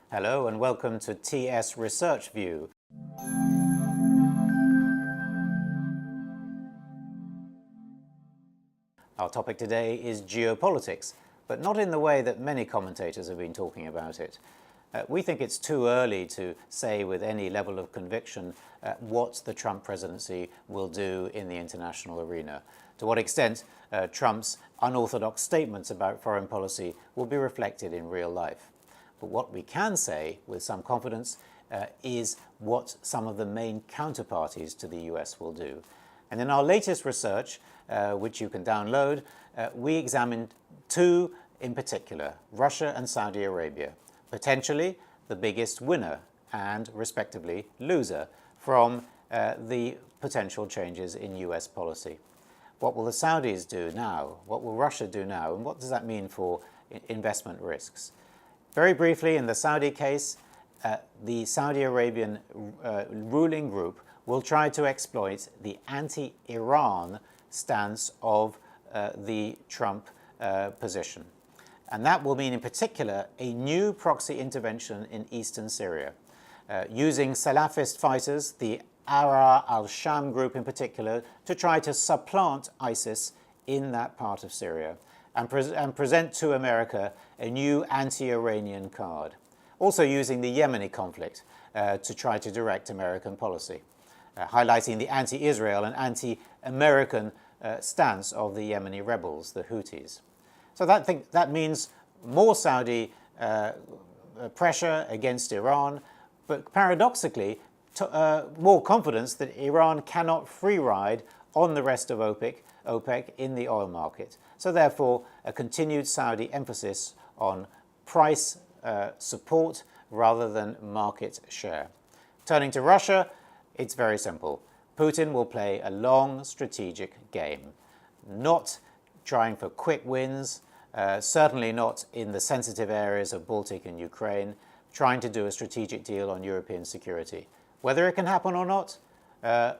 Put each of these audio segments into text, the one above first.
Hello and welcome to TS Research View. Our topic today is geopolitics, but not in the way that many commentators have been talking about it. We think it's too early to say with any level of conviction what the Trump presidency will do in the international arena. To what extent Trump's unorthodox statements about foreign policy will be reflected in real life. But what we can say with some confidence is what some of the main counterparties to the US will do. And in our latest research, which you can download, we examined two in particular, Russia and Saudi Arabia, potentially the biggest winner and, respectively, loser from the potential changes in US policy. What will the Saudis do now? What will Russia do now? And what does that mean for investment risks? Very briefly, in the Saudi case, the Saudi Arabian ruling group will try to exploit the anti-Iran stance of the Trump position. And that will mean, in particular, a new proxy intervention in eastern Syria, using Salafist fighters, the Ara al-Sham group in particular, to try to supplant ISIS in that part of Syria and present to America a new anti-Iranian card. Also using the Yemeni conflict to try to direct American policy, highlighting the anti-Israel and anti-American stance of the Yemeni rebels, the Houthis. So that means more Saudi pressure against Iran, but paradoxically, more confidence that Iran cannot free ride on the rest of OPEC in the oil market. So therefore, a continued Saudi emphasis on price support rather than market share. Turning to Russia, it's very simple. Putin will play a long strategic game, not trying for quick wins, certainly not in the sensitive areas of Baltic and Ukraine, trying to do a strategic deal on European security. Whether it can happen or not,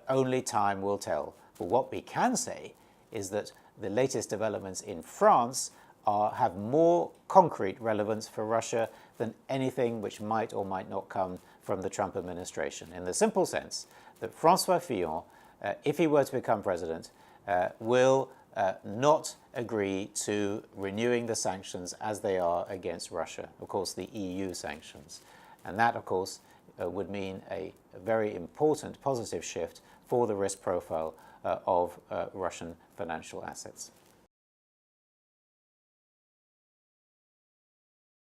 only time will tell. But what we can say is that the latest developments in France have more concrete relevance for Russia than anything which might or might not come from the Trump administration, in the simple sense that François Fillon, if he were to become president, will not agree to renewing the sanctions as they are against Russia, of course the EU sanctions. And that, of course, would mean a very important positive shift for the risk profile of Russian financial assets.